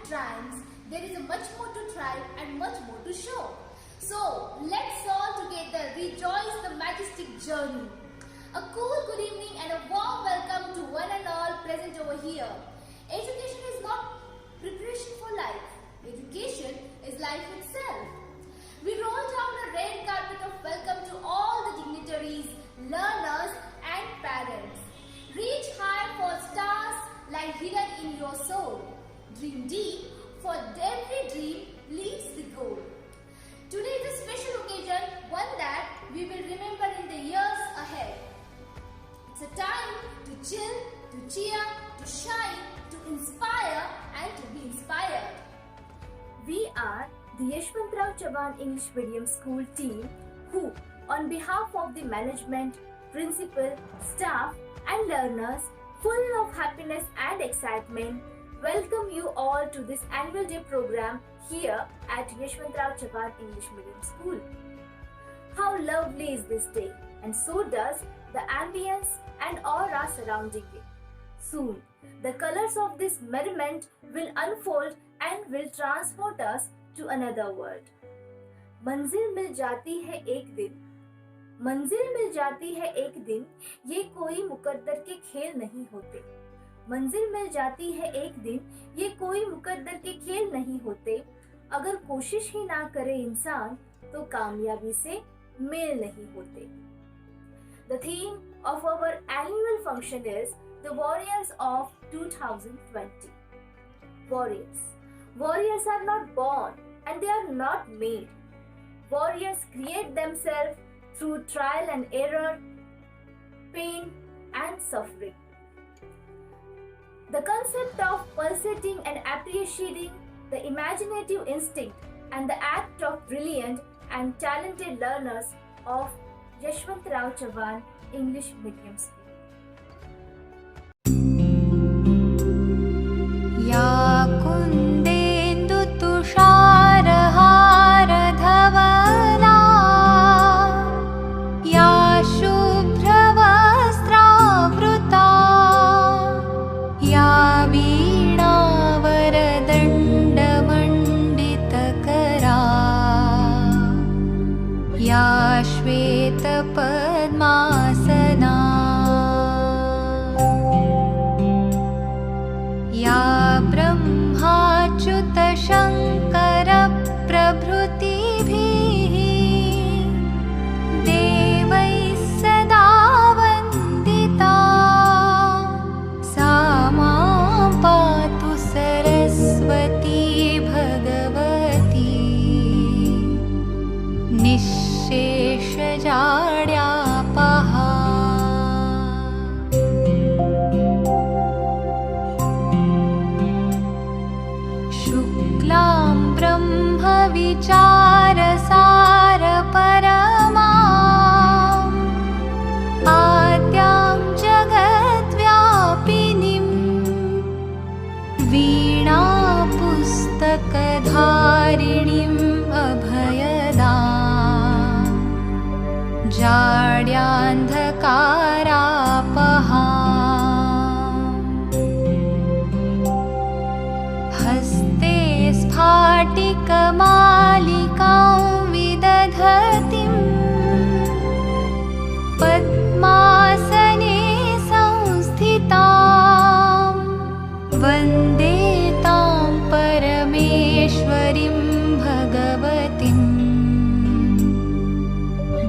triumphs, there is a much more to try and much more to show. So, let's all together rejoice the majestic journey. A cool good evening and a warm welcome to one and all present over here. Education is not preparation for life. Education is life itself. We roll down a red carpet of welcome to all the dignitaries, learners and parents. Reach high for stars lie hidden in your soul. Dream deep, for every dream leads the goal. Today is a special occasion, one that we will remember in the years ahead. It's a time to chill, to cheer, to shine, to inspire and to be inspired. We are the Yashwantrao Chavan English Medium School team who, on behalf of the management, principal, staff and learners, full of happiness and excitement, welcome you all to this annual day program here at Yashwantrao Chavan English Medium School. How lovely is this day, and so does the ambience and aura surrounding it. Soon, the colors of this merriment will unfold and will transport us to another world. मंजिल मिल जाती है एक दिन, मंजिल मिल जाती है एक दिन, ये कोई मुकद्दर के खेल नहीं होते. मंजिल मिल जाती है एक दिन, ये कोई मुकद्दर के खेल नहीं होते. अगर कोशिश ही ना करे इंसान, तो कामयाबी से मेल नहीं होते. The theme of our annual function is the Warriors of 2020. Warriors. Warriors are not born and they are not made. Warriors create themselves through trial and error, pain and suffering. The concept of pulsating and appreciating the imaginative instinct and the act of brilliant and talented learners of Yashwantrao Chavan English Medium School. या कुन्देन्दु तुषारहार धवला या शुभ्रवस्त्रावृता या वीणावरदण्डमण्डितकरा या श्वेतपद्मासना या ब्रह्माच्युतशङ्करप्रभृतिभिः देवैः सदा वन्दिता सा मां पातु सरस्वती भगवती निःशेषजाड्यापहा. शुक्लां ब्रह्मविचारसारपरमाम् आद्यां जगद्व्यापिनीं वीणापुस्तकधारिणीम् अभयदाम् जाड्यान्धकारापहाम्. हस्ते स्फाटिकमालिकां विदधतीं पद्मासने संस्थितां वन्दे तां परमेश्वरीं भगवतीं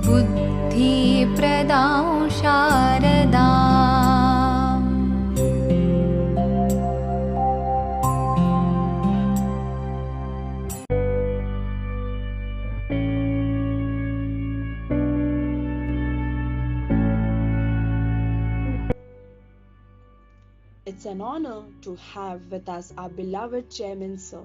बुद्धिप्रदां शारदाम्. It's an honor to have with us our beloved Chairman Sir,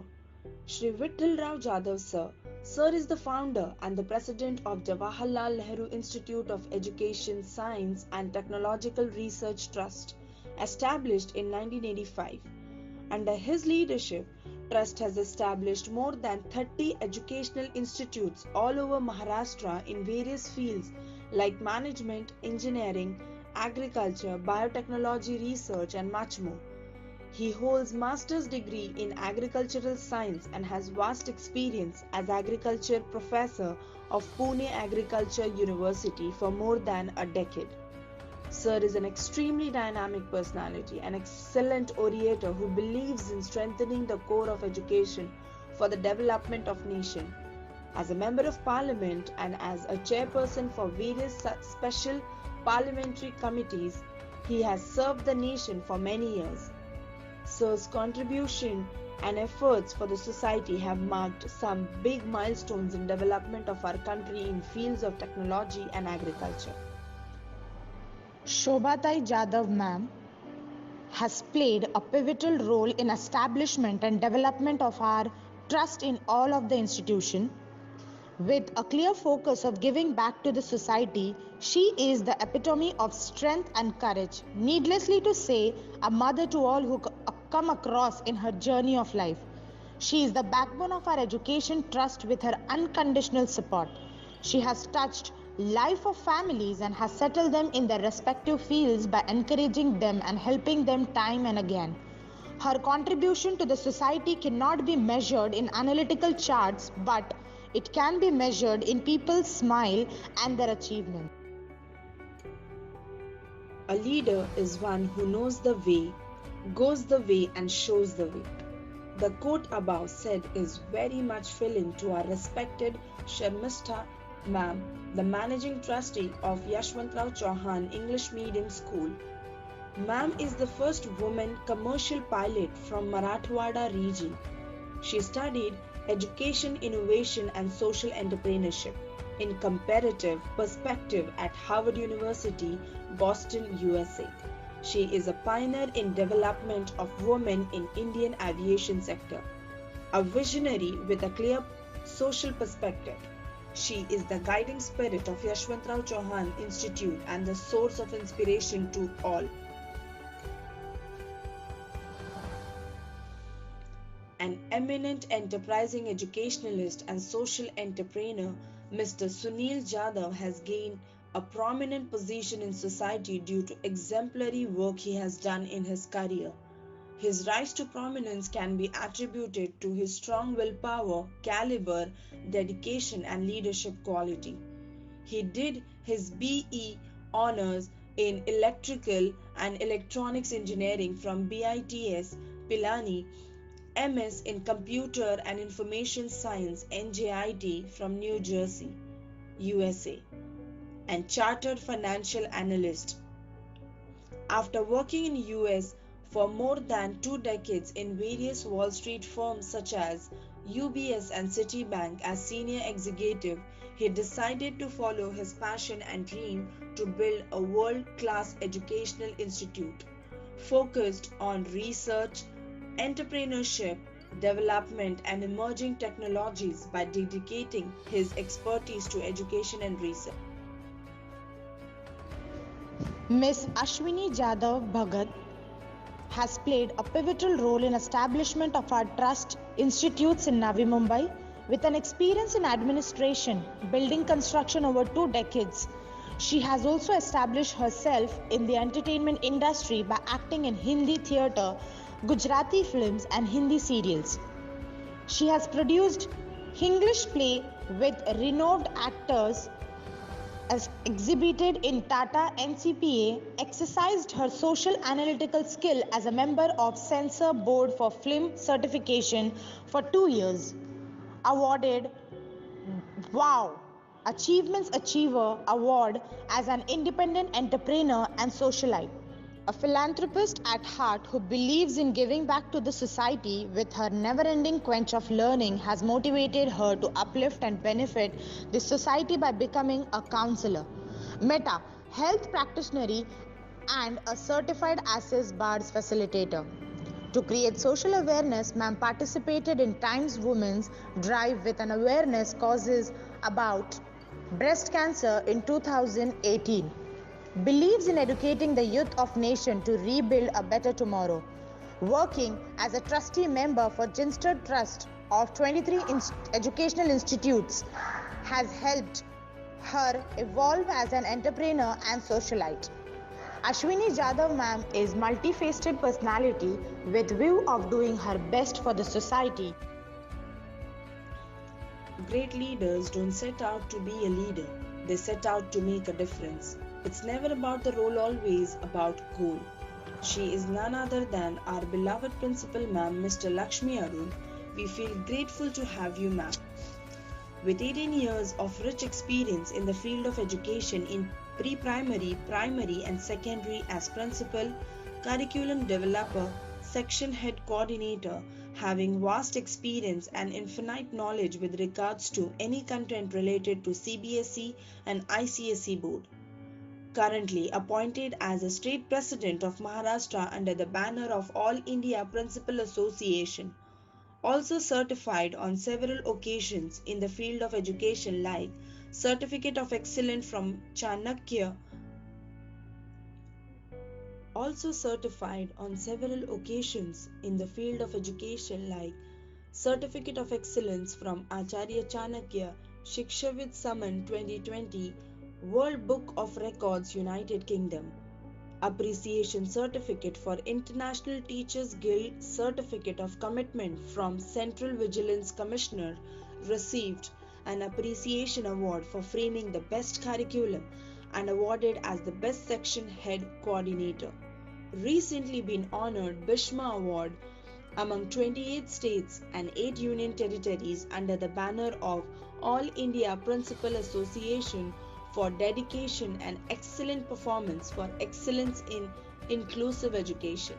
Shri Vittal Rao Jadhav Sir. Sir is the founder and the president of Jawaharlal Nehru Institute of Education, Science and Technological Research Trust, established in 1985. Under his leadership, Trust has established more than 30 educational institutes all over Maharashtra in various fields like management, engineering, agriculture, biotechnology research and much more. He holds master's degree in agricultural science and has vast experience as agriculture professor of Pune Agriculture University for more than a decade. Sir is an extremely dynamic personality, an excellent orator who believes in strengthening the core of education for the development of nation. As a member of parliament and as a chairperson for various special parliamentary committees, he has served the nation for many years. Sir's contribution and efforts for the society have marked some big milestones in development of our country in fields of technology and agriculture. Shobhatai Jadhav ma'am has played a pivotal role in establishment and development of our trust in all of the institution. With a clear focus of giving back to the society, she is the epitome of strength and courage. Needlessly to say, a mother to all who come across in her journey of life. She is the backbone of our education trust with her unconditional support. She has touched life of families and has settled them in their respective fields by encouraging them and helping them time and again. Her contribution to the society cannot be measured in analytical charts, but it can be measured in people's smile and their achievement. A leader is one who knows the way, goes the way and shows the way. The quote above said is very much fitting to our respected Sharmistha Ma'am, the Managing Trustee of Yashwantrao Chauhan English Medium School. Ma'am is the first woman commercial pilot from Marathwada region. She studied Education, Innovation and Social Entrepreneurship in Comparative Perspective at Harvard University, Boston, USA. She is a pioneer in development of women in Indian aviation sector, a visionary with a clear social perspective. She is the guiding spirit of Yashwantrao Chauhan Institute and the source of inspiration to all. An eminent enterprising educationalist and social entrepreneur, Mr. Sunil Jadhav has gained a prominent position in society due to exemplary work he has done in his career. His rise to prominence can be attributed to his strong willpower, caliber, dedication and leadership quality. He did his BE honors in Electrical and Electronics Engineering from BITS Pilani, MS in Computer and Information Science NJIT from New Jersey, USA, and Chartered Financial Analyst. After working in US for more than 2 decades in various Wall Street firms such as UBS and Citibank as senior executive, he decided to follow his passion and dream to build a world-class educational institute focused on research, entrepreneurship, development and emerging technologies by dedicating his expertise to education and research. Ms. Ashwini Jadhav Bhagat has played a pivotal role in establishment of our trust institutes in Navi Mumbai with an experience in administration, building construction over 2 decades. She has also established herself in the entertainment industry by acting in Hindi theatre, Gujarati films and Hindi serials. She has produced English play with renowned actors, as exhibited in Tata NCPA, exercised her social analytical skill as a member of Censor Board for Film Certification for 2 years. Awarded WOW! Achievements Achiever Award as an independent entrepreneur and socialite. A philanthropist at heart who believes in giving back to the society with her never-ending quench of learning has motivated her to uplift and benefit the society by becoming a counselor, Meta, health practitioner and a certified Access Bars facilitator. To create social awareness, ma'am participated in Times Women's Drive with an awareness causes about breast cancer in 2018. Believes in educating the youth of nation to rebuild a better tomorrow. Working as a trustee member for Ginster Trust of 23 educational institutes has helped her evolve as an entrepreneur and socialite. Ashwini Jadhav ma'am is multifaceted personality with view of doing her best for the society. Great leaders don't set out to be a leader, they set out to make a difference. It's never about the role, always about goal. She is none other than our beloved Principal Ma'am, Mr. Lakshmi Arun. We feel grateful to have you, ma'am. With 18 years of rich experience in the field of education in pre-primary, primary and secondary as principal, curriculum developer, section head coordinator, having vast experience and infinite knowledge with regards to any content related to CBSE and ICSE board. Currently appointed as a state president of Maharashtra under the banner of All India Principal Association. Also certified on several occasions in the field of education like Certificate of Excellence from Chanakya. Also certified on several occasions in the field of education like Certificate of Excellence from Acharya Chanakya, Shikshavid Saman 2020, World Book of Records, United Kingdom. Appreciation Certificate for International Teachers Guild Certificate of Commitment from Central Vigilance Commissioner, received an Appreciation Award for framing the best curriculum and awarded as the Best Section Head Coordinator. Recently been honored Bhishma Award among 28 states and 8 union territories under the banner of All India Principal Association for dedication and excellent performance for excellence in inclusive education.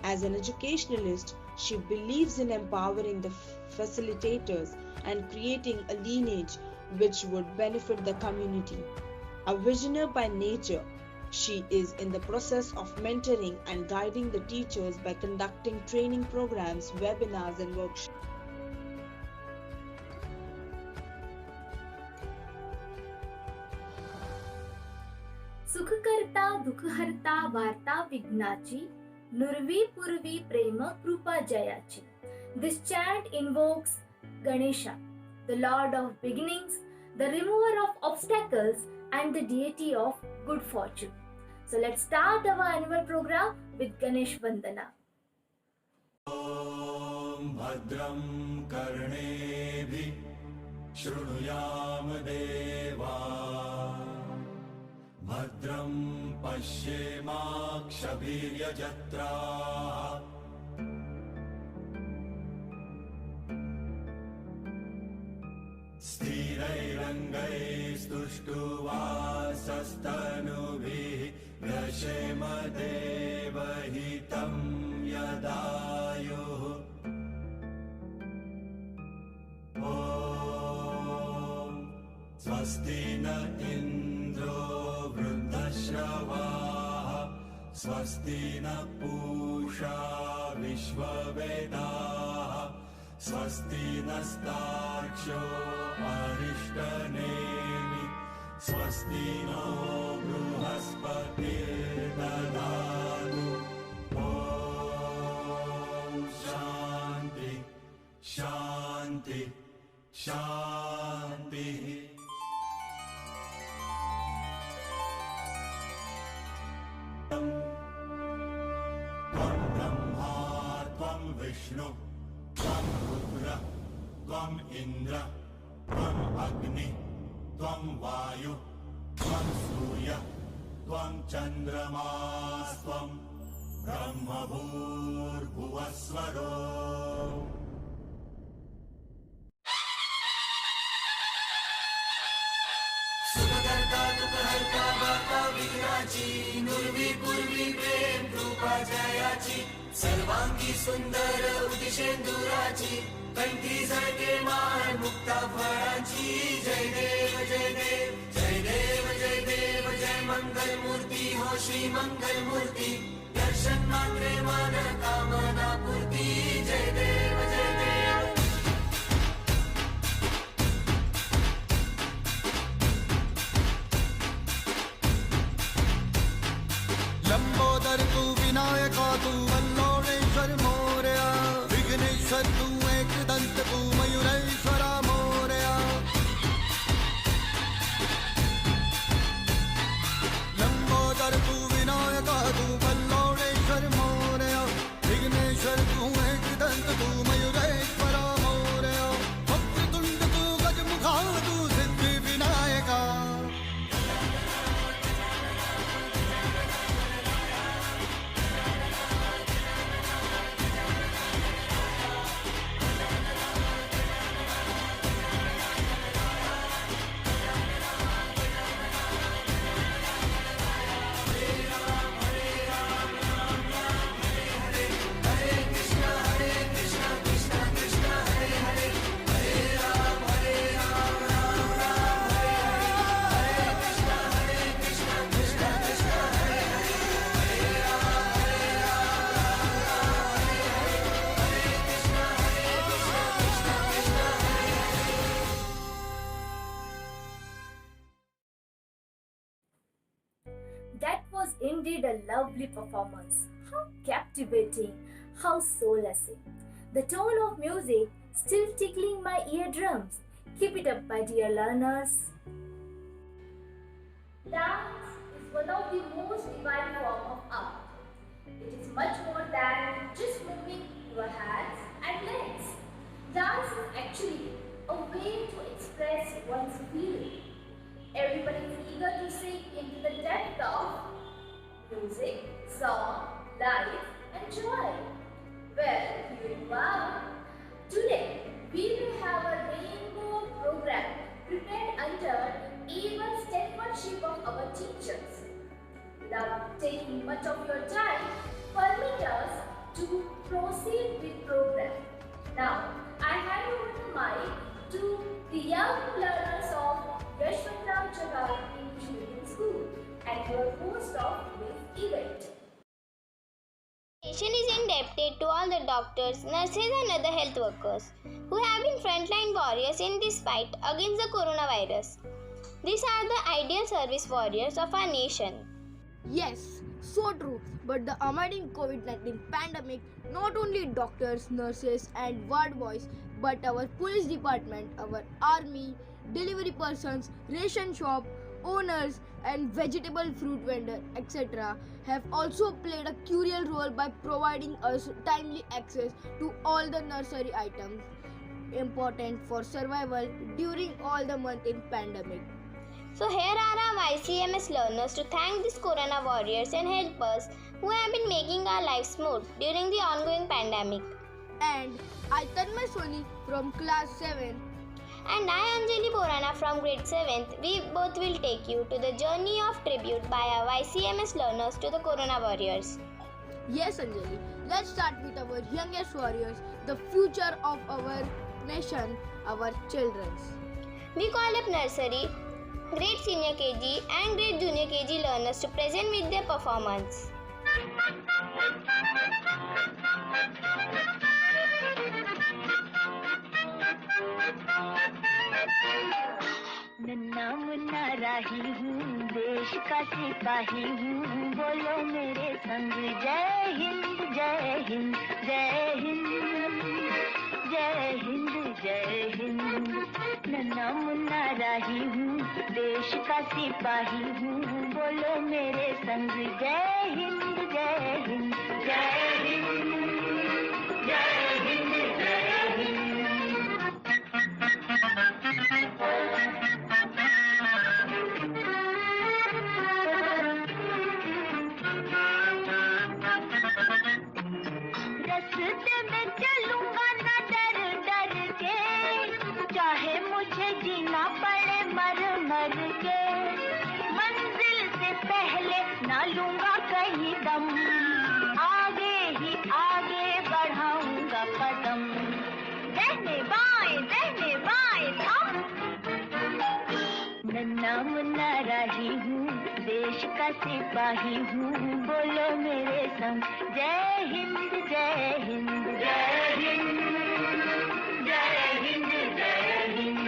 As an educationalist, she believes in empowering the facilitators and creating a lineage which would benefit the community. A visionary by nature, she is in the process of mentoring and guiding the teachers by conducting training programs, webinars and workshops. सुखकर्ता दुःखहर्ता वार्ता विघ्नाची नुरवी पूर्वी प्रेम कृपा जयाची. This chant invokes Ganesha, the Lord of beginnings, the remover of obstacles and the deity of good fortune. So let's start our annual program with Ganesh Vandana. ॐ भद्रं कर्णेभिः शृणुयाम देवा भद्रं पश्येमाक्षभिर्यजत्राः स्थिरैरङ्गैस्तुष्टुवासस्तनुभिः व्यशेम देवहितं यदायुः ॐ स्वस्ति न इन्द्रो वृद्धश्रवाः स्वस्ति न पूषा विश्ववेदाः स्वस्ति नस्तार्क्ष्यो अरिष्टनेमि स्वस्ति नो बृहस्पतिर्दधातु ॐ शान्ति शान्ति शान्तिः त्वं ब्रह्मा त्वं विष्णु त्वं रुद्र त्वं इन्द्र त्वं अग्नि त्वं वायु त्वं सूर्य त्वं चन्द्रमास्त्वं ब्रह्मभूर्भुवस्वरो सुखकर्ता दुःखहर्ता वार्ता विघ्नाची नुरवी पूर्वी प्रेम कृपा जयाची सर्वांगी सुंदर उदिशेंदुराची कंठी झळके माळ मुक्ता फळांची जय देव जय देव जय देव जय देव जय मंगल मूर्ती हो श्री मंगल मूर्ती दर्शन मात्रे मन कामना पूर्ती जय देव जय देव लंबोदर तू विनायका तू वल्लोळेश्वर मोरया विघ्नेश्वर तू एकदंत तू मयुरेश्वरा मोरया लंबोदर तू विनायका सुंदर तू एक दंत तू मयूरेश्वरा मोरया वक्रतुंड तू गजमुखा तू सिद्धि Vinayaka That was indeed a lovely performance. How captivating, how soul-lessing. The tone of music still tickling my eardrums. Keep it up, my dear learners. Dance is one of the most divine form of art. It is much more than just moving your hands and legs. Dance is actually a way to express one's feeling. Everybody is eager to sink into the depth of music, song, life and joy. Well, here you are. Today, we will have a rainbow program prepared under able stewardship of our teachers. Without taking much of your time, permit us to proceed with program. Now, I hand over the mic to the young learners of Yashwantrao Chavan English Medium School and your host of this event. Nation is indebted to all the doctors, nurses and other health workers who have been frontline warriors in this fight against the coronavirus. These are the ideal service warriors of our nation. Yes, so true. But the amiding COVID-19 pandemic, not only doctors, nurses and ward boys, but our police department, our army, delivery persons, ration shop owners and vegetable fruit vendor, etc. have also played a crucial role by providing us timely access to all the nursery items important for survival during all the month in pandemic. So here are our YCMS learners to thank these Corona warriors and helpers who have been making our lives smooth during the ongoing pandemic. And I Tanmay Soni from class 7. And I Anjali Borana from grade 7th. We both will take you to the journey of tribute by our YCMS learners to the Corona warriors. Yes Anjali, let's start with our youngest warriors, the future of our nation, our children. We call up nursery, grade senior KG and grade junior KG learners to present with their performance. नन्ना मुन्ना राही हूँ, देश का सिपाही हूँ, बोलो मेरे संग जय हिंद जय हिंद जय हिंद जय हिंद जय हिंद। नन्ना मुन्ना राही हूँ, देश का सिपाही हूँ, बोलो मेरे संग जय हिंद जय हिंद जय हिंद जय हिंद जय हिंद। रास्ते में चलूंगा ना डर डर के, चाहे मुझे जीना पड़े मर मर के, मंजिल से पहले ना लूंगा कहीं दम, आगे ही आगे बढ़ाऊंगा कदम, दहने बाएं थम। नन्ना मुन्ना राही हूँ, देश का सिपाही हूँ, बोलो मेरे संग जय हिंद जय हिंद जय हिंद जय हिंद जय हिंद।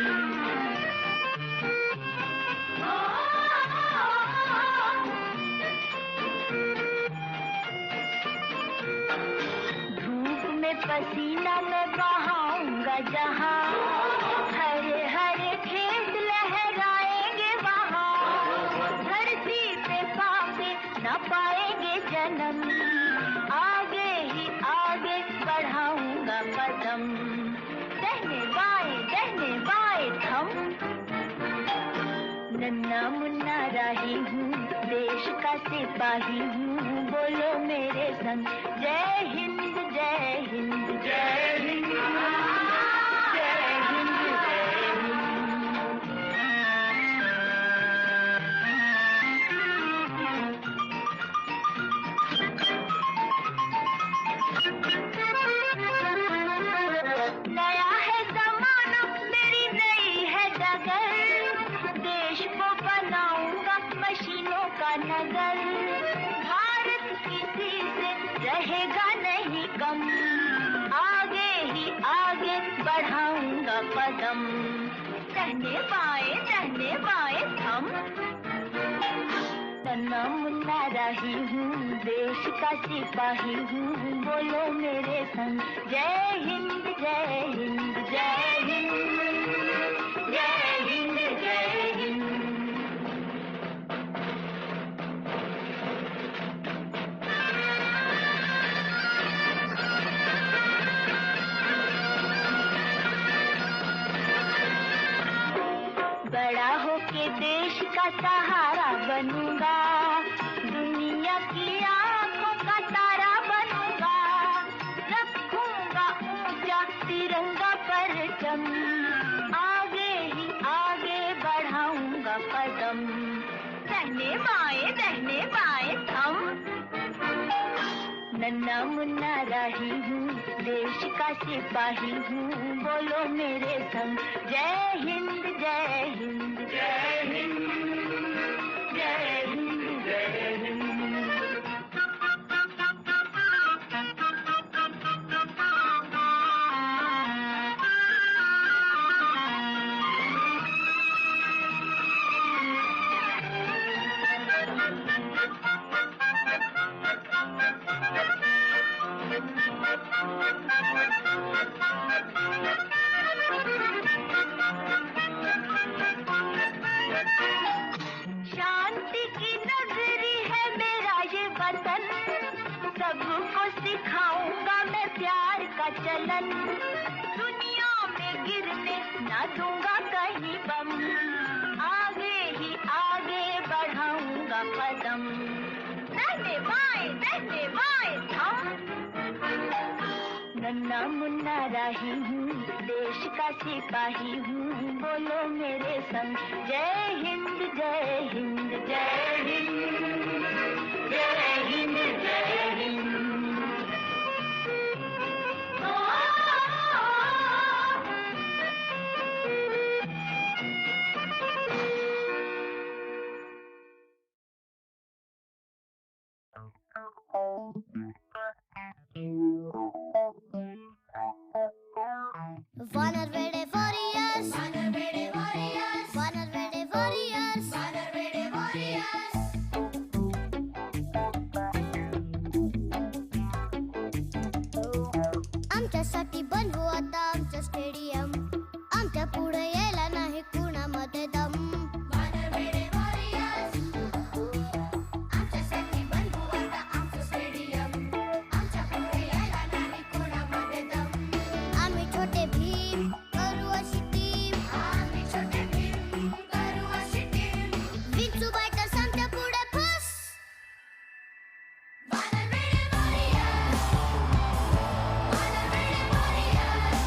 धूप में पसीना मैं बहाऊंगा जहाँ, हरे हरे खेत लहराएंगे वहाँ, धरती पे पापे न पाएंगे जन्म, आगे ही आगे कदम दहने बाएं थम नन्ना मुन्ना राही हूँ देश का सिपाही हूँ बोलो मेरे संग जय हिंद जय हिंद जय हिंद जय हिंद जय नया है जमाना मेरी नई है डगर देश को बनाऊंगा मशीनों का नगर भारत किसी से रहेगा नहीं कम आगे ही आगे बढ़ाऊंगा कदम दहने बाएं थम नन्ना मुन्ना राही हूँ देश का सिपाही हूँ बोलो मेरे संग जय हिंद जय हिंद जय हिंद जय हिंद जय हिंद बड़ा होके देश का सहारा बनूंगा दुनिया की आंखों का तारा बनूंगा रखूंगा ऊंचा तिरंगा परचम आगे ही आगे बढ़ाऊंगा कदम दहने बाएं थम नन्ना मुन्ना राही हूँ देश का सिपाही हूँ बोलो मेरे संग जय हिंद जय हिंद जय हिंद जय हिंद जय हिंद शांति की नगरी है मेरा ये वतन सबको सिखाऊंगा मैं प्यार का चलन दुनिया में गिरने ना दूंगा कहीं बम आगे ही आगे बढ़ाऊंगा कदम दहने बाएं थम नन्ना मुन्ना राही हूँ देश का सिपाही हूँ बोलो मेरे संग जय हिंद जय हिंद जय हिंद जय हिंद जय Hind Vanarvede warriors, Vanarvede warriors, Vanarvede warriors, Vanarvede warriors. आमच्यासाठी बनवू आता आमचं स्टेडियम आमच्या पुढे यायला नाही कुणामध्ये दम Vanarvede warriors, आमच्यासाठी बनवू आता आमचं स्टेडियम आमच्या पुढे यायला नाही कुणामध्ये दम आम्ही छोटे भीम करू अशी टीम आम्ही छोटे भीम करू अशी टीम विंचू बायटर्स आमच्या पुढे फस Vanarvede warriors, Vanarvede warriors,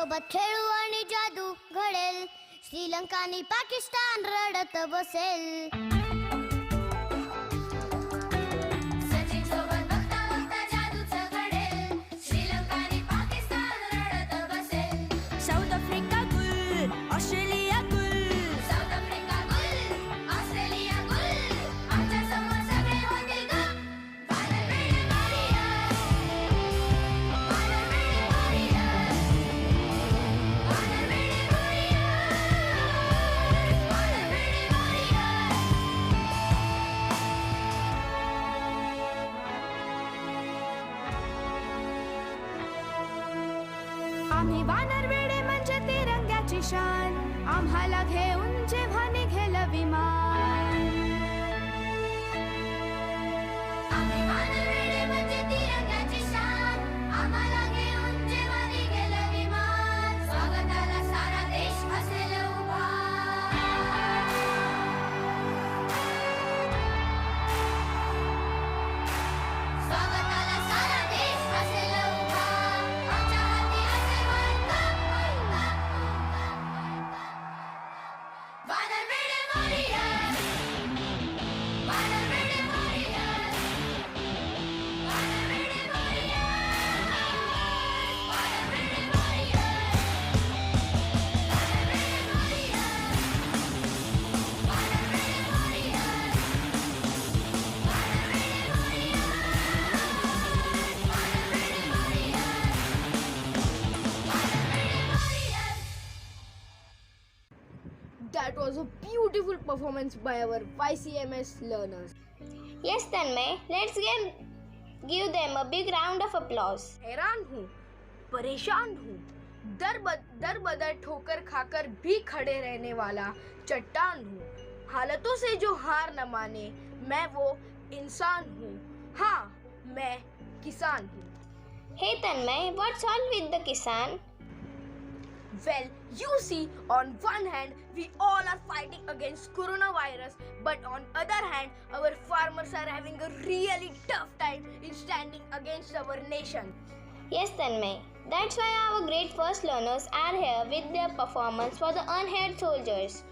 सोबत खेळू आणि जादू घडेल श्रीलंका आणि पाकिस्तान रडत बसेल सचिन सोबत बघता बघता जादूचं घडेल श्रीलंका आणि पाकिस्तान रडत बसेल साऊथ आफ्रिका गुल ऑस्ट्रेलिया गुल साऊथ आफ्रिका गुल ऑस्ट्रेलिया गुल आमच्या समोर सगळे होतील ग वानरवेडे warriors Vanarvede warriors Vanarvede warriors Vanarvede warriors आम्ही वानरवेडे म्हणजे तिरंग्याची शान आम्हाला घेऊन जेव्हा निघेल विमान आम्ही वानरवेडे म्हणजे तिरंग्याची शान आम्हाला घेऊन जेव्हा निघेल विमान स्वागताला सारा देश असेल उभा स्वागताला सारा देश असेल उभा आमच्या हाती असेल Vanarvede warriors Vanarvede warriors Vanarvede warriors Vanarvede warriors Vanarvede warriors Vanarvede warriors That was a beautiful performance by our YCMS learners. Yes, Tanmay, let's give them a big round of applause. हैरान हूँ, परेशान हूँ, दर बदर ठोकर खाकर भी खड़े रहने वाला चट्टान हूँ. हालतों से जो हार न माने, मैं वो इंसान हूँ. हाँ, मैं किसान हूँ. Hey Tanmay, what's all with the Kisan? Well, you see, on one hand, we all are fighting against coronavirus, but on other hand, our farmers are having a really tough time in standing against our nation. Yes, Tanmay. That's why our great first learners are here with their performance for the unheard soldiers.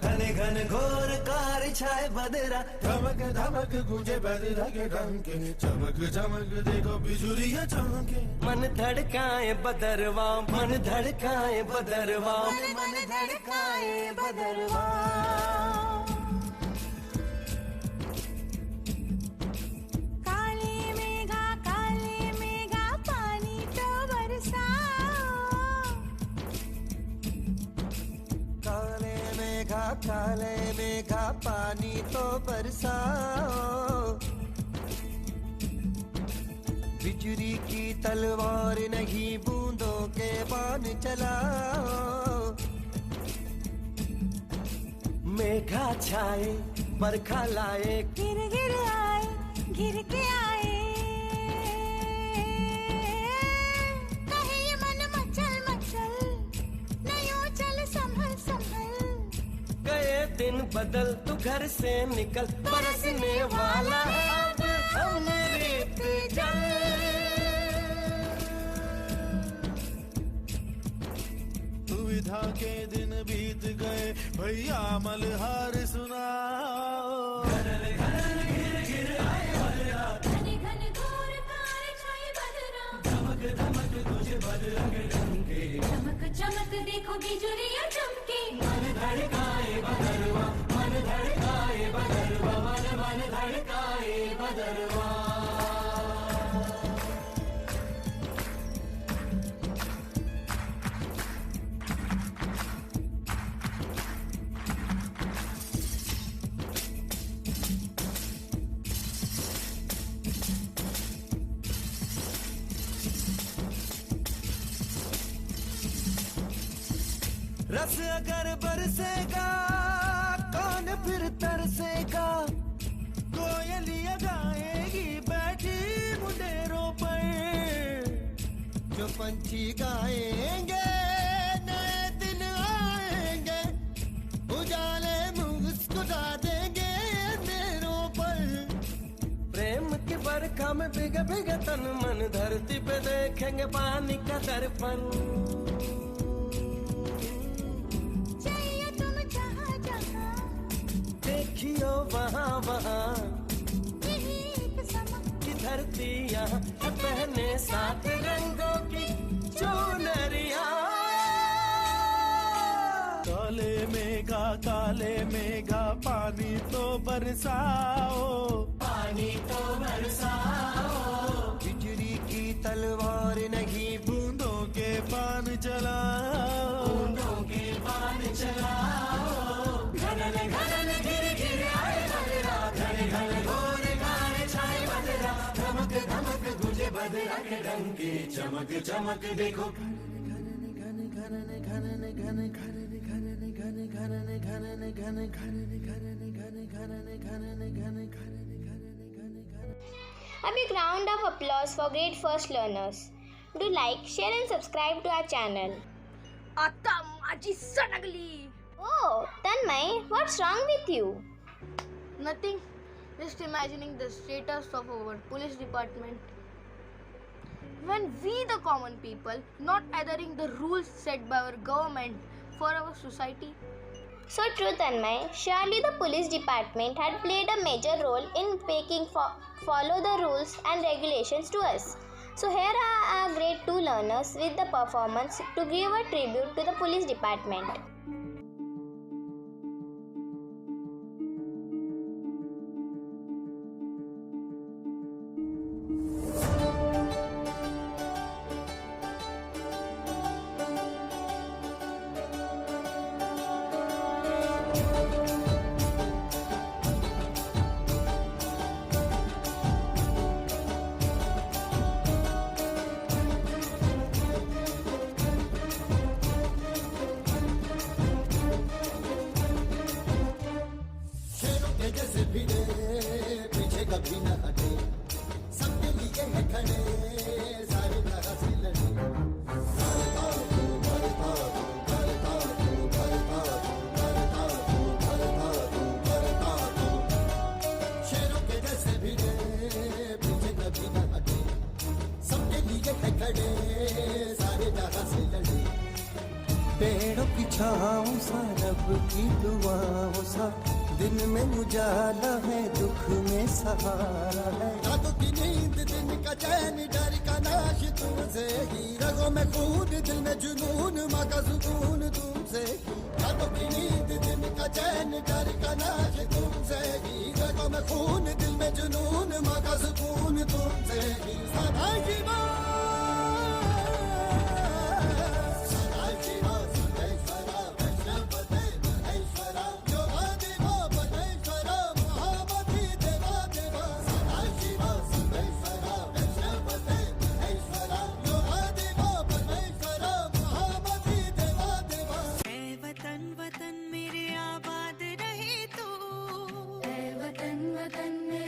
घने घन घोर car छाए बदरा धमक धमक गूंजे बदरा के डंके चमक चमक देखो बिजुलियां चमके मन धड़काए बदरवा मन धड़काए बदरवा मन धड़काए बदरवा काले मेघा पानी तो बरसाओ काले मेघा पानी तो बरसाओ बिजली की तलवार नहीं बूंदों के बाण चलाओ मेघा छाए बरखा लाए गिर आए गिर के आए कहे ये मन मचल मचल नहीं चल संभल संभल गए दिन बदल तू घर से निकल बरसने वाला अब अमृत जल दुविधा के दिन बीत गए भैया मलहार सुनाओ घन घोर कार छाए बदरा धमक धमक तुझे बदला के डंके चमक चमक देखो बिजुलियां चमके मन धड़काए बदरवा मन धड़काए बदरवा मन धड़काए बदरवा रस अगर बरसेगा कौन फिर तरसेगा कोयलियां गाएगी बैठी पंछी गाएंगे, नए दिन आएंगे, उजाले मुस्कुरा देंगे अंधेरों पर। प्रेम की बरखा में भीगे भीगे तन मन, धरती पे देखेंगे पानी का दर्पण। चाहिए तुम जहाँ जहाँ, देखियो वहाँ वहाँ, यही एक समा। की धरती यहाँ पहने सात रंगों की चुनरिया। काले मेघा पानी तो बरसाओ, पानी तो बरसाओ। बिजली की तलवार नहीं बूंदों के बाण चलाओ, बूंदों के बाण चलाओ। घनन घनन घिर घिर आए बदरा, घन घन घोर घार छाए बदरा। धमक धमक गुजे बदरा के डंके, चमक चमक देखो। A big round of applause for grade first learners. Do like, share and subscribe to our channel. आता माझी सटकली. Oh, Tanmay, what's wrong with you? Nothing. Just imagining the status of our police department when we the common people not adhering the rules set by our government for our society. So true, Tanmay. Surely the police department had played a major role in making follow the rules and regulations to us. So here are our grade 2 learners with the performance to give a tribute to the police department. जैसे भिड़े पीछे कभी न हटे, सबके लिए है खड़े सारे तरह से लड़े। भरता तू भरता तू भरता तू भरता तू भरता तू भरता तू भरता तू। शेरों के जैसे भिड़े पीछे कभी न हटे, सबके लिए है खड़े सारे तरह से लड़े। पेड़ों की छाँव सा, रब की दुआओं सा, दिन में उजाला है दुख में सहारा है। रातों की नींद दिन का चैन, डर का नाश तुमसे ही, रगों में खून दिल में जुनून, माँ का सुकून तुमसे ही। रातों की नींद दिन का चैन, डर का नाश तुमसे ही, रगों में खून दिल में जुनून, माँ का सुकून तुमसे ही। सदा जीवा वतन मेरे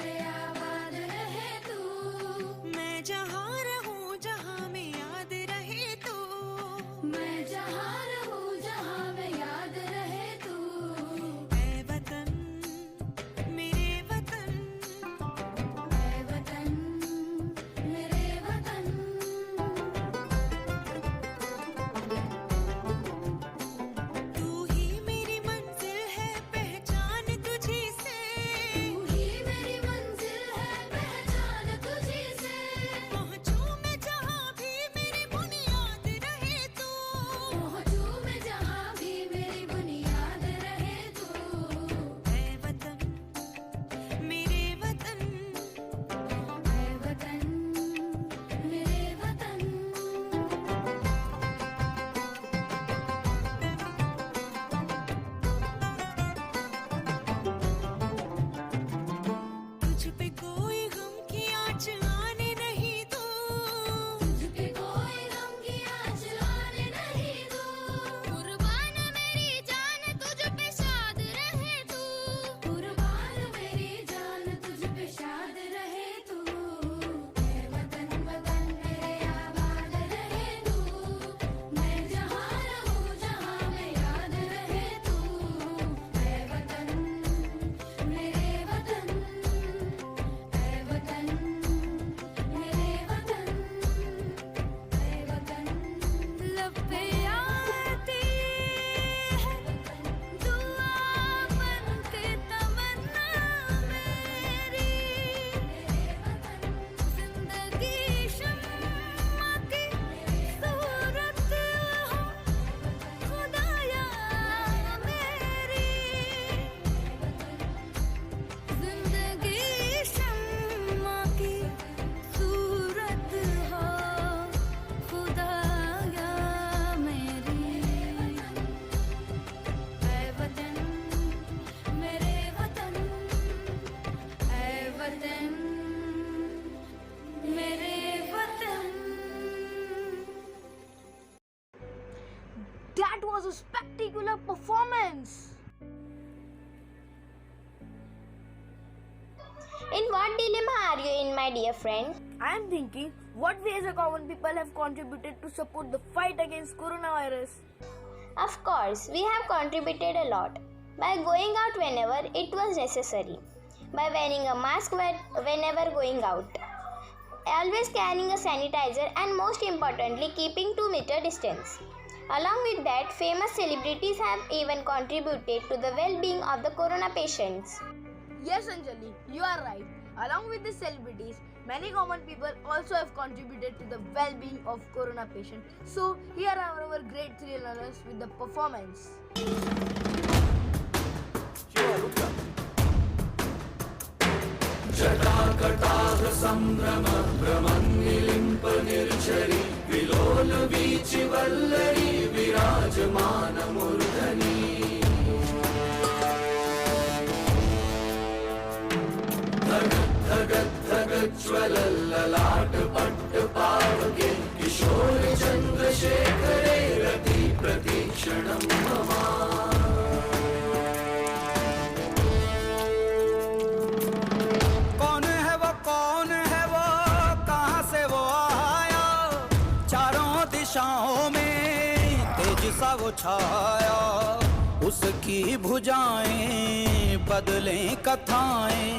In what dilemma are you in, my dear friend? I am thinking, what ways the common people have contributed to support the fight against coronavirus? Of course, we have contributed a lot. By going out whenever it was necessary. By wearing a mask whenever going out. Always carrying a sanitizer and most importantly keeping 2-meter distance. Along with that, famous celebrities have even contributed to the well-being of the corona patients. Yes, Anjali, you are right. Along with the celebrities, many common people also have contributed to the well-being of corona patients. So, here are our grade 3 learners with the performance. जटाकटाह संभ्रम भ्रमन्निलिम्प निर्झरी विलोल वीचि वल्लरी विराजमान मूर्धनि धगज्ज्वलल्ललाट पट्टपावके किशोर चन्द्रशेखरे रति प्रतीक्षणं मम सा वो छाया उसकी भुजाएं बदलें कथाएं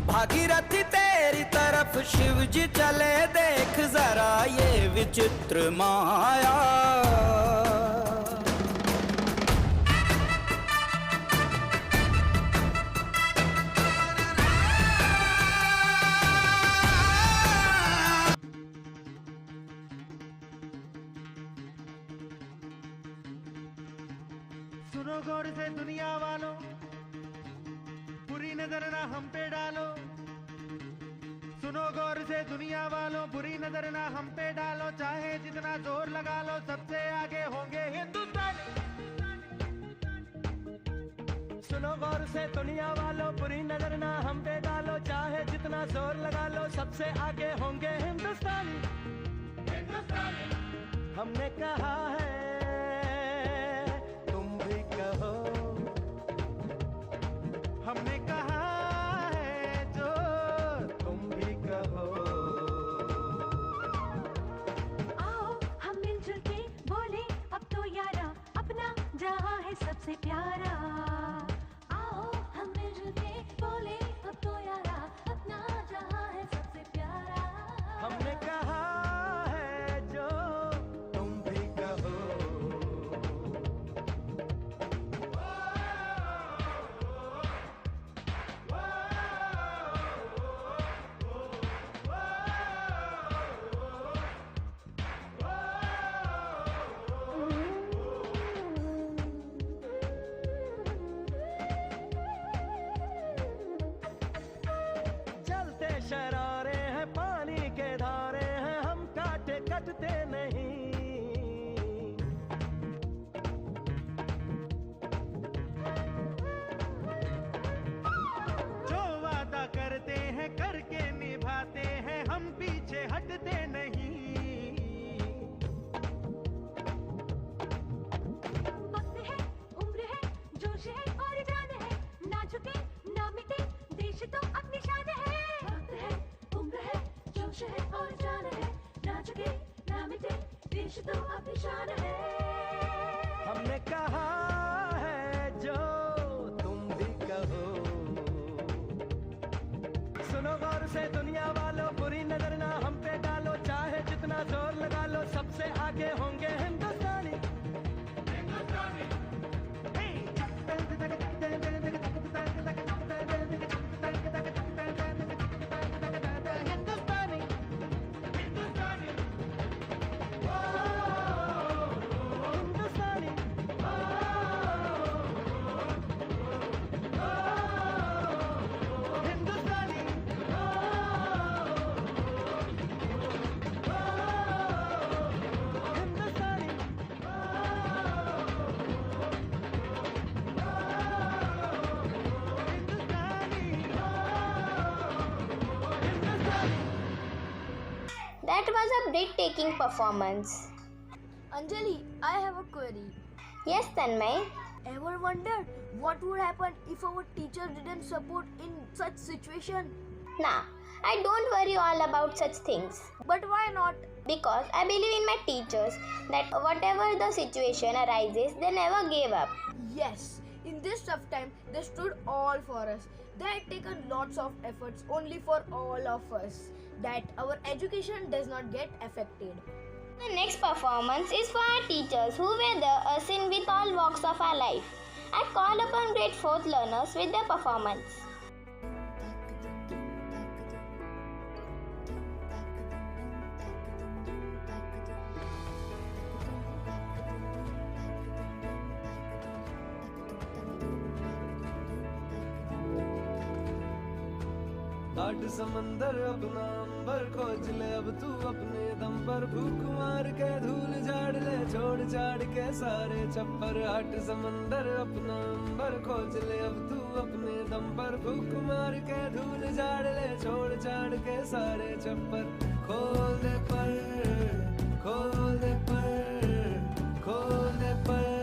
भागीरथी तेरी तरफ शिव जी चले देख जरा ये विचित्र माया सुनो गौर से दुनिया वालों, बुरी नजर ना हम पे डालो। सुनो गौर से दुनिया वालों, बुरी नजर ना हम पे डालो। चाहे जितना जोर लगा लो, सबसे आगे होंगे हिंदुस्तानी। सुनो गौर से दुनिया वालों, बुरी नजर ना हम पे डालो। चाहे जितना जोर लगा लो, सबसे आगे होंगे हिंदुस्तानी। हमने कहा है हमने कहा है जो तुम भी कहो। आओ हम मिलजुल के बोले अब तो यारा अपना जहां है सबसे प्यारा। आओ हम मिलजुल के बोले अब तो यारा अपना जहां है सबसे प्यारा। हमने कहा है जो तुम भी कहो। शरारे हैं पानी के धारे हैं हम काटे कटते नहीं। जो वादा करते हैं करके निभाते हैं हम पीछे हटते नहीं। वक्त है उम्र है जोश है और जान है ना झुके ना मिटे देश तो अपनी शान है। जोश है और जान है ना झुके ना मिटे देश तो अपनी शान है। हमने कहा है जो तुम भी कहो। सुनो गौर से दुनिया वालों, बुरी नजर ना हम पे डालो। चाहे जितना जोर लगा लो, सबसे आगे होंगे हिंदुस्तानी। That was a breathtaking performance. Anjali, I have a query. Yes, Tanmay. Ever wondered what would happen if our teacher didn't support in such situation? Nah, I don't worry all about such things. But why not? Because I believe in my teachers that whatever the situation arises, they never gave up. Yes, in this tough time, they stood all for us. They had taken lots of efforts only for all of us, that our education does not get affected. The next performance is for our teachers who were there us in with all walks of our life. I call upon grade 4th learners with their performance. आठ समंदर अपना अंबर खोज ले अब तू अपने दम पर भूख मार के धूल झाड़ ले छोड़ छाड़ के सारे छप्पर आठ समंदर अपना अंबर खोज ले अब तू अपने दम पर भूख मार के धूल झाड़ ले छोड़ छाड़ के सारे छप्पर खोल दे पर खोल दे पर खोल दे पर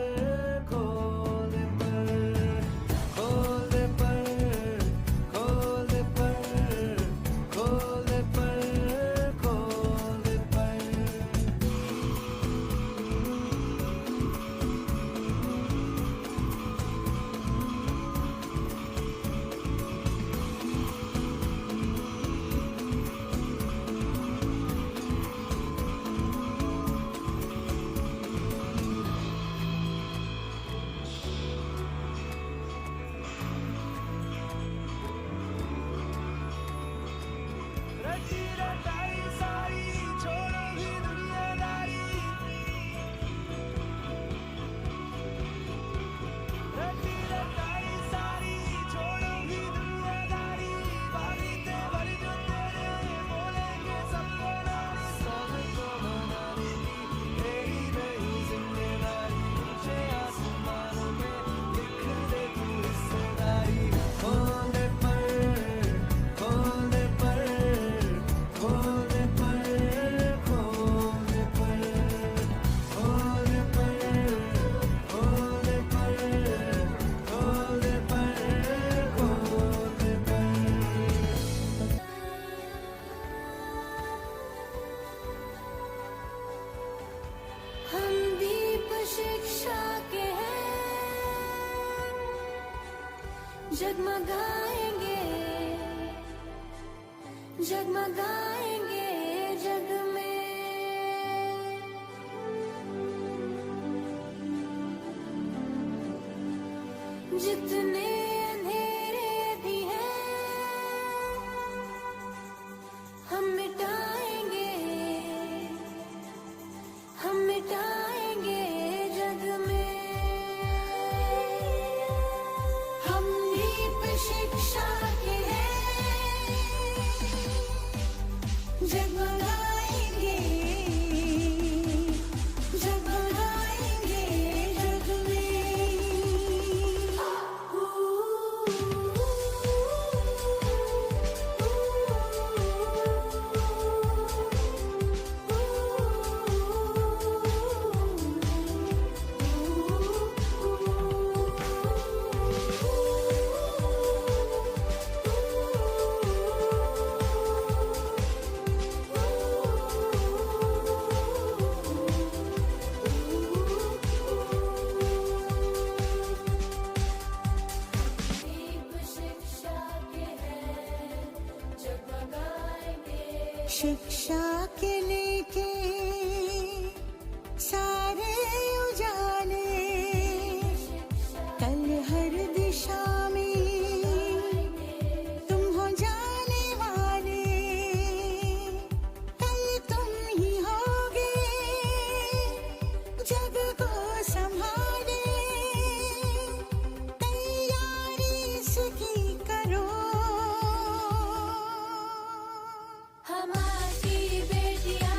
जगमगाएंगे जगमगाएंगे जग में जितने अंधेरे भी हैं हम मिटाएंगे जग में हम दीप शिक्षा के हैं जगमगाएंगे जग शिक्षा के लेके सारे उजाले कल हर दिशा में तुम हो जाने वाले कल तुम ही होगे जग को संभाले तैयारी इसकी करो हमारी बेटियां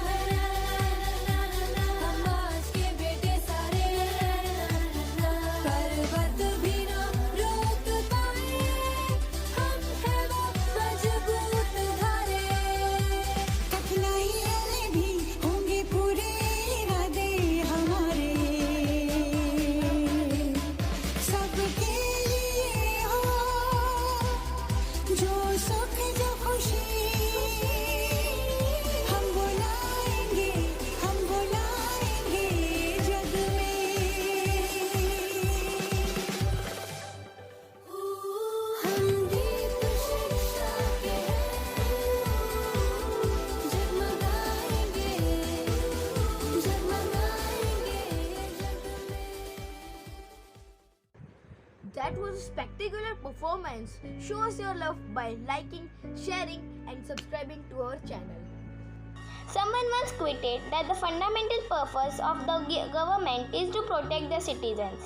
this spectacular performance, show us your love by liking, sharing, and subscribing to our channel. Someone once quoted that the fundamental purpose of the government is to protect the citizens.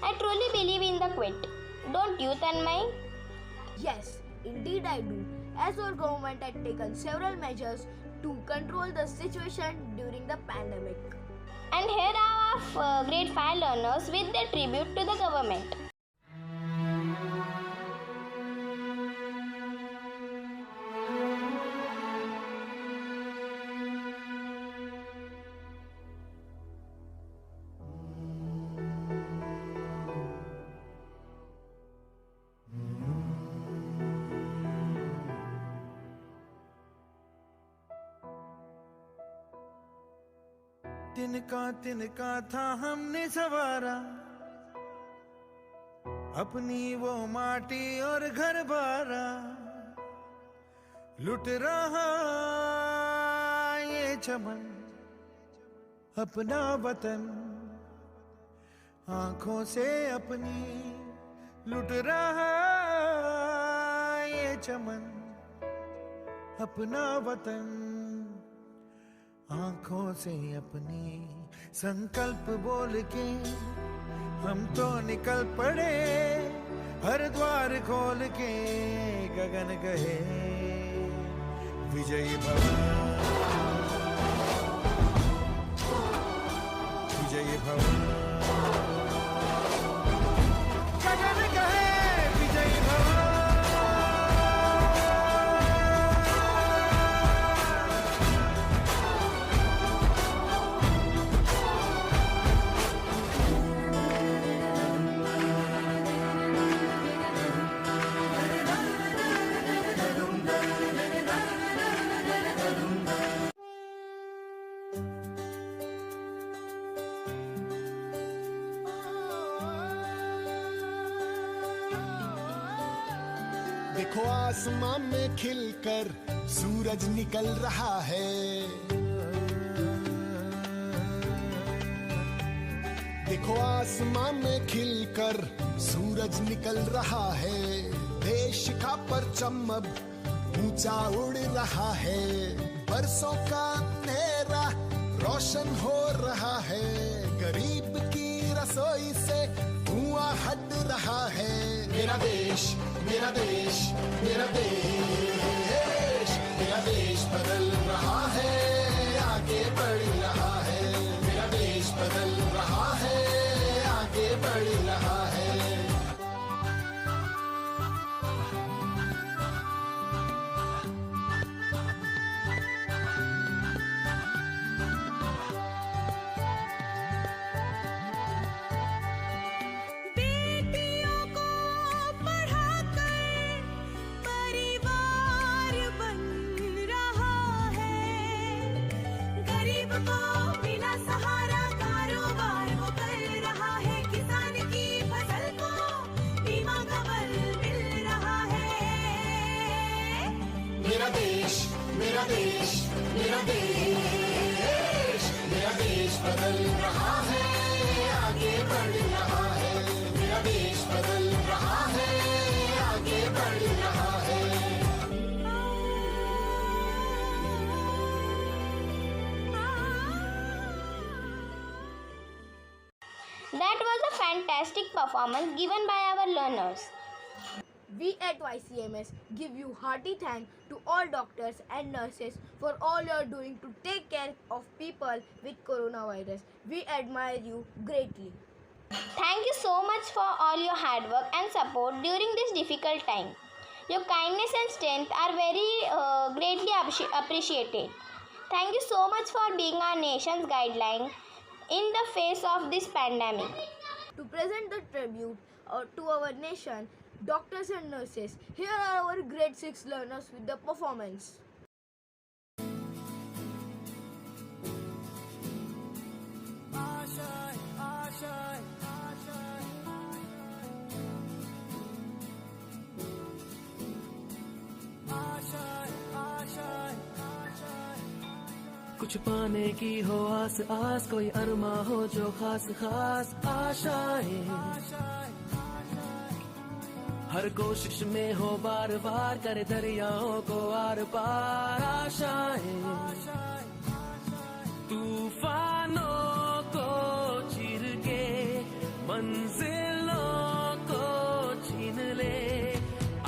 I truly believe in the quote. Don't you, Tanmay? Yes, indeed I do, as our government had taken several measures to control the situation during the pandemic. And here are our grade 5 learners with their tribute to the government. तिनका था हमने सवारा, अपनी वो माटी और घर बारा, लुट रहा ये चमन अपना वतन, आंखों से अपनी लुट रहा ये चमन अपना वतन, आंखों से अपनी संकल्प बोल के हम तो निकल पड़े, हर द्वार खोल के गगन गए विजयी भव, विजयी भव, गगन गए विजयी भव। देखो आसमां में खिलकर सूरज निकल रहा है, देखो आसमां में खिलकर सूरज निकल रहा है, देश का परचम अब ऊंचा उड़ रहा है, बरसों का अंधेरा रोशन हो रहा है, गरीब की रसोई से धुआं हट रहा है। मेरा देश, मेरा देश, मेरा देश, मेरा देश बदल रहा है, आगे बढ़ रहा है, मेरा देश बदल रहा है, आगे बढ़ रहा है। मेरा देश, मेरा देश, मेरा देश, मेरा देश बदल रहा है, आगे बढ़ रहा है, मेरा देश बदल रहा है, आगे बढ़ रहा है। That was a fantastic performance given by our learners. We at YCMS give you hearty thanks to all doctors and nurses for all you're doing to take care of people with coronavirus. We admire you greatly. Thank you so much for all your hard work and support during this difficult time. Your kindness and strength are very greatly appreciated. Thank you so much for being our nation's guideline in the face of this pandemic. To present the tribute to our nation, doctors and nurses, here are our grade 6 learners with the performance. कुछ पाने की हो आस आस, कोई अरमा हो जो खास खास आशाएं, हर कोशिश में हो बार बार, करे दरियाओं को आर पार। आशाएं तूफानों को चीर के मंजिलों को छीन ले।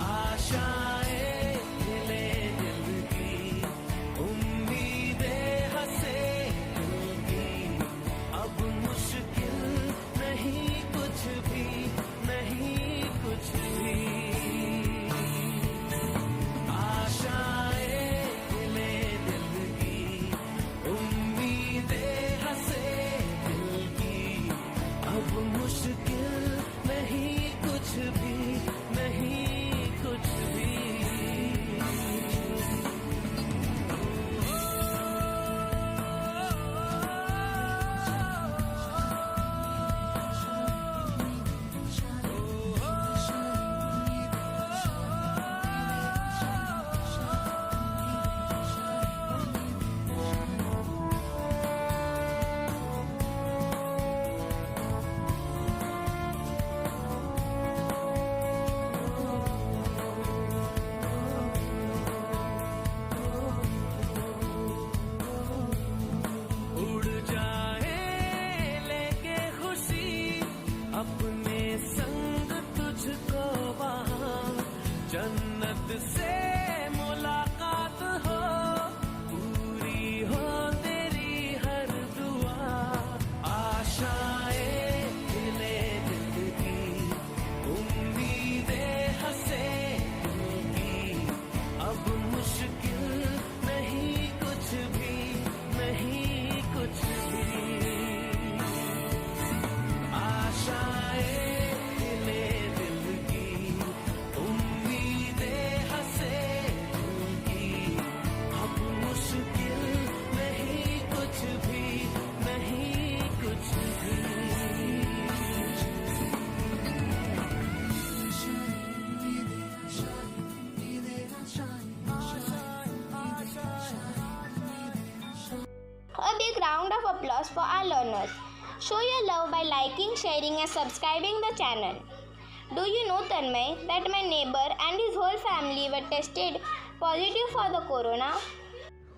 आशाएं ले दिल की, उम्मीदें हंसे दिल की। अब मुश्किल नहीं कुछ भी, नहीं कुछ भी। आशाएं ले दिल की, उम्मीदें हंसे दिल की। अब मुश्किल नहीं कुछ भी, नहीं कुछ भी। उड़ जाए लेके खुशी अपने संग तुझको वहाँ, जन्नत से मुलाकात हो, पूरी हो तेरी हर दुआ। आशाएं ले दिल की, उम्मीदें हंसे दिल की। अब मुश्किल नहीं कुछ भी, नहीं कुछ भी। आशाएं ले दिल की, उम्मीदें हंसे दिल की। अब मुश्किल नहीं कुछ भी, नहीं कुछ भी। A big round of applause for our learners. Show your love by liking, sharing and subscribing the channel. Do you know, Tanmay, that my neighbor and his whole family were tested positive for the corona?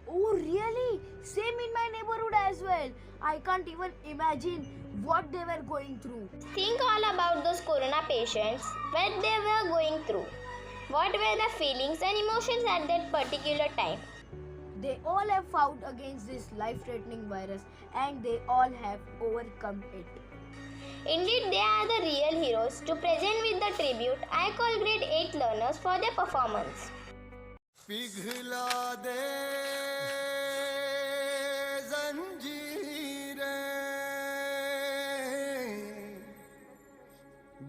Oh, really? Same in my neighborhood as well. I can't even imagine what they were going through. Think all about those corona patients, what they were going through. What were the feelings and emotions at that particular time? They all have fought against this life-threatening virus and they all have overcome it. Indeed, they are the real heroes. To present with the tribute, I call grade 8 learners for their performance. पिघला दे जंजीरें,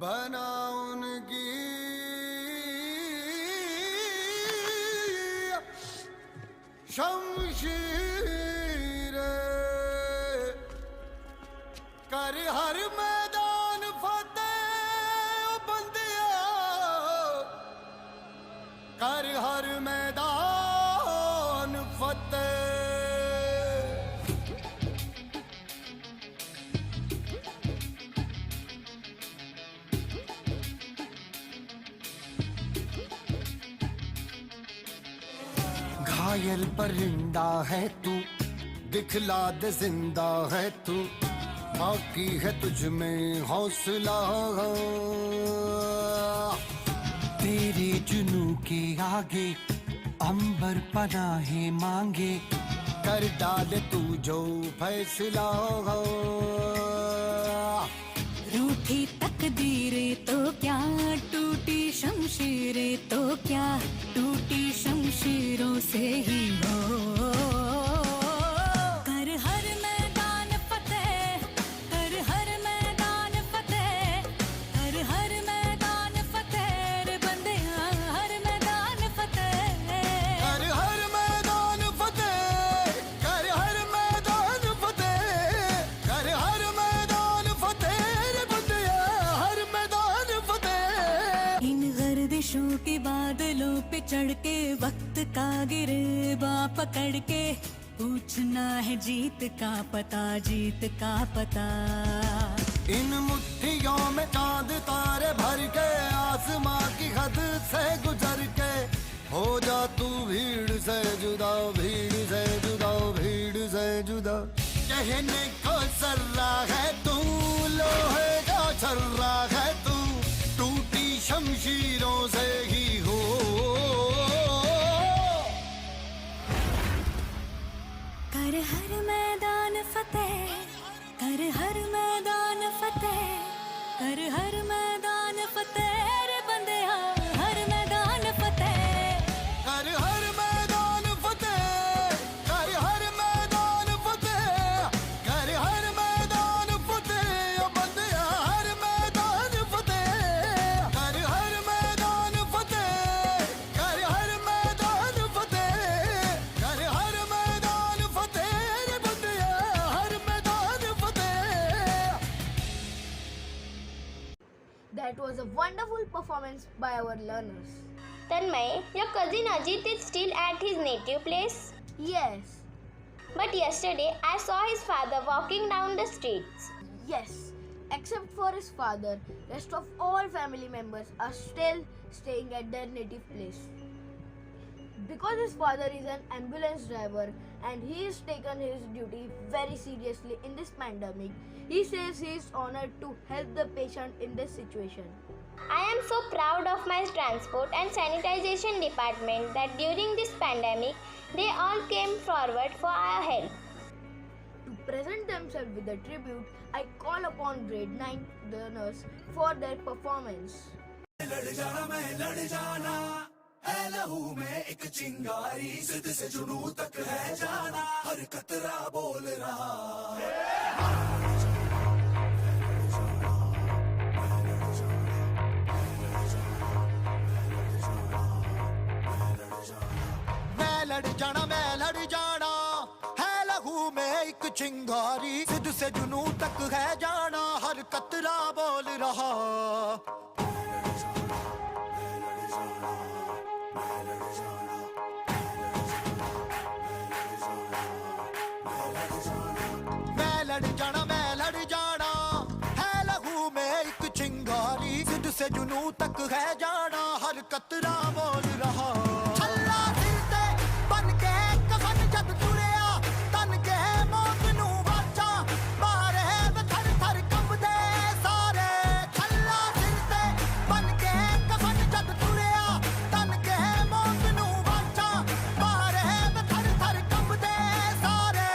बना उनकी शमशीरें। कर हर मैदान फतेह बंदिया, कर हर मैदान फतेह। घायल परिंदा है तू, दिखला दे जिंदा है तू, बाकी है तुझ में हौसला। तेरे जुनू के आगे अंबर पनाहे मांगे, कर डाले तू जो फैसला। रूठी तकदीरें तो क्या, टूटी शमशीरें तो क्या, टूटी शमशीरों से ही हो। कर हर मैदान फतेह, कर हर मैदान फतेह, कर हर मैदान फतेह रे बंदिया, हर मैदान फतेह। कर हर मैदान फतेह, कर हर मैदान फतेह, कर हर मैदान फतेह रे बंदिया, हर मैदान फतेह। इन गर्दिशों के बादलों पे चढ़ के, वक्त का गिरबा पकड़ के, पूछना है जीत का पता, जीत का पता। इन मुट्ठियों में चांद तारे भर के, आसमां की से गुजर के हो जा तू भीड़ से जुदा, भीड़ से जुदा, भीड़ से जुदा। कहने को सर्रा है तू, लोहे का छर्रा है तू, टूटी शमशीरों से ही हो। कर हर मैदान फतेह, कर हर मैदान फतेह, कर हर मैदान फतेह रे बंदेया, हर मैदान फतेह। कर हर मैदान फतेह, कर हर मैदान फतेह, कर हर मैदान फतेह, ओ बंदेया हर मैदान फतेह। कर हर मैदान फतेह, कर हर मैदान फतेह, कर हर मैदान फतेह रे बंदेया हर मैदान फतेह। That was a wonderful performance by our learners. Tanmay, your cousin Ajit is still at his native place? Yes. But yesterday I saw his father walking down the streets. Yes. Except for his father, rest of all family members are still staying at their native place. Because his father is an ambulance driver and he has taken his duty very seriously in this pandemic, he says he is honored to help the patient in this situation. I am so proud of my transport and sanitization department that during this pandemic, they all came forward for our help. To present themselves with a tribute, I call upon grade 9 learners for their performance. लड़ जाना मैं लड़ जाना, है लहू में एक चिंगारी, जिद से जुनून तक है जाना, हर कतरा बोल रहा। मैं लड़ जाना, है लहू में एक चिंगारी, जिद से जुनून तक है जाना, हर कतरा बोल रहा। मैं लड़ जाना, है लहू में एक चिंगारी, जिद से जुनून तक है जाना, हर कतरा बोल रहा। छल्ला फिरते बन के कफन जब तुरिया, तन के मौत नू वाचा, मारे वे थर थर कंबदे सारे। छल्ला फिरते बन के कफन जब तुरिया, तन के मौत नू वाचा, मारे वे थर थर कंबदे सारे।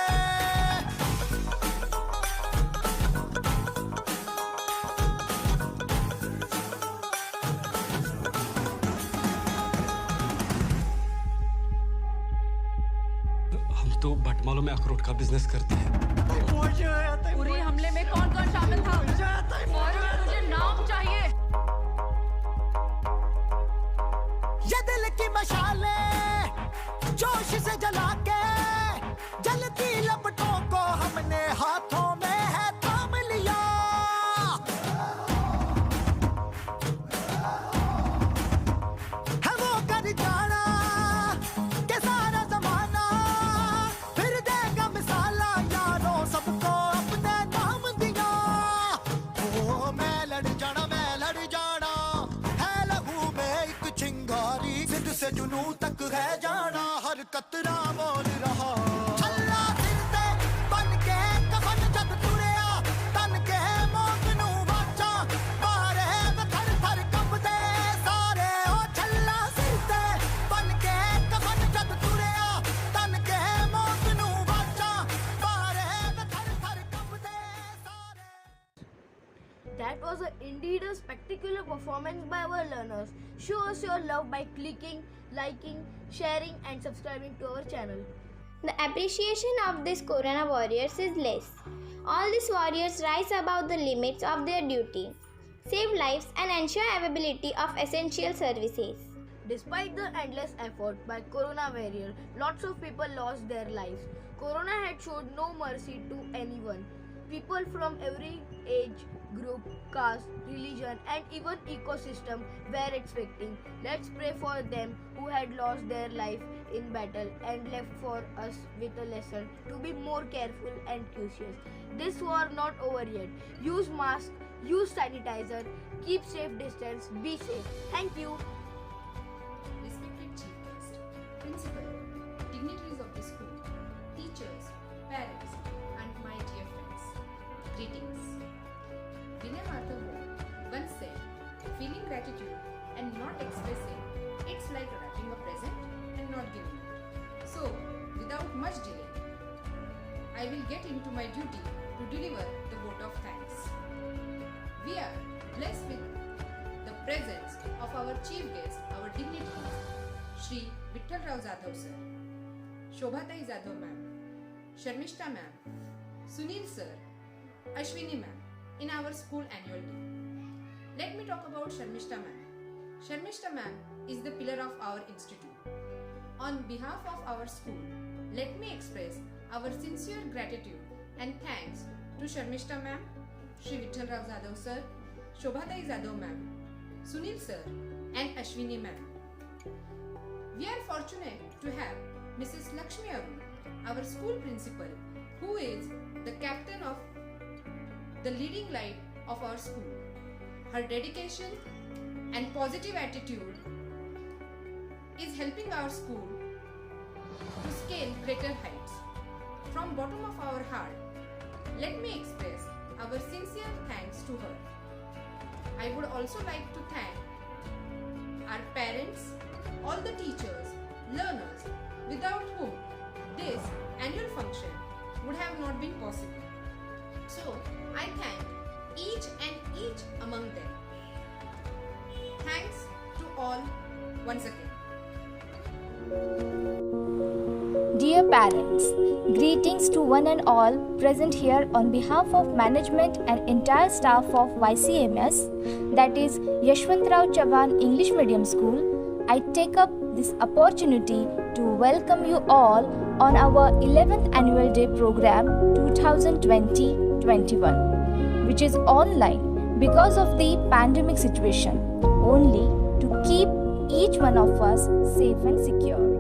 तो बटमालों में अखरोट का बिजनेस करते हैं। पूरे हमले में कौन कौन शामिल था? मुझे नाम चाहिए। ये दिल की मशाले जोश से जला के, जलती लपटों को हमने हाथों में है थाम लिया। है वो कर जाना के सारा जमाना, फिर देगा मिसाला यारों सबको अपने नाम दिया। ओ मैं लड़ जाना, है लहू में एक चिंगारी, जिद से जुनून तक है जाना, हर कतरा बोल रहा। छल्ला फिरते बन के कफन जब तुरिया, तन के मौत नू वाचा, मारे वे थर थर कंबदे सारे। ओ छल्ला फिरते बन के कफन जब तुरिया, तन के मौत नू वाचा, मारे वे थर थर कंबदे सारे। That was indeed a spectacular performance by our learners. Show us your love by clicking, liking, sharing and subscribing to our channel. The appreciation of these Corona warriors is less. All these warriors rise above the limits of their duty, save lives and ensure availability of essential services. Despite the endless effort by Corona warrior, lots of people lost their lives. Corona had showed no mercy to anyone. People from every age group, caste, religion and even ecosystem were expecting. Let's pray for them who had lost their life in battle and left for us with a lesson to be more careful and cautious. This war not over yet. Use mask, use sanitizer, keep safe distance, be safe. Thank you. much delay. I will get into my duty to deliver the vote of thanks. We are blessed with the presence of our chief guest, our dignitaries, Shri Vittal Rao Jadhav sir, Shobhatai Jadhav ma'am, Sharmishta ma'am, Sunil sir, Ashwini ma'am in our school annual day. Let me talk about Sharmishta ma'am. Sharmishta ma'am is the pillar of our institute. On behalf of our school, let me express our sincere gratitude and thanks to Sharmishta ma'am, Shri Vittal Rao Jadhav sir, Shobhatai Jadhav ma'am, Sunil sir and Ashwini ma'am. We are fortunate to have Mrs. Lakshmi Arun, our school principal, who is the captain of the leading light of our school. Her dedication and positive attitude is helping our school to scale greater heights. From bottom of our heart, let me express our sincere thanks to her. I would also like to thank our parents, all the teachers, learners, without whom this annual function would have not been possible. So, I thank each among them. Thanks to all once again. Dear parents, greetings to one and all present here on behalf of management and entire staff of YCMS, that is Yashwantrao Chavan English Medium School. I take up this opportunity to welcome you all on our 11th annual day program 2020-21, which is online because of the pandemic situation, only to keep each one of us safe and secure.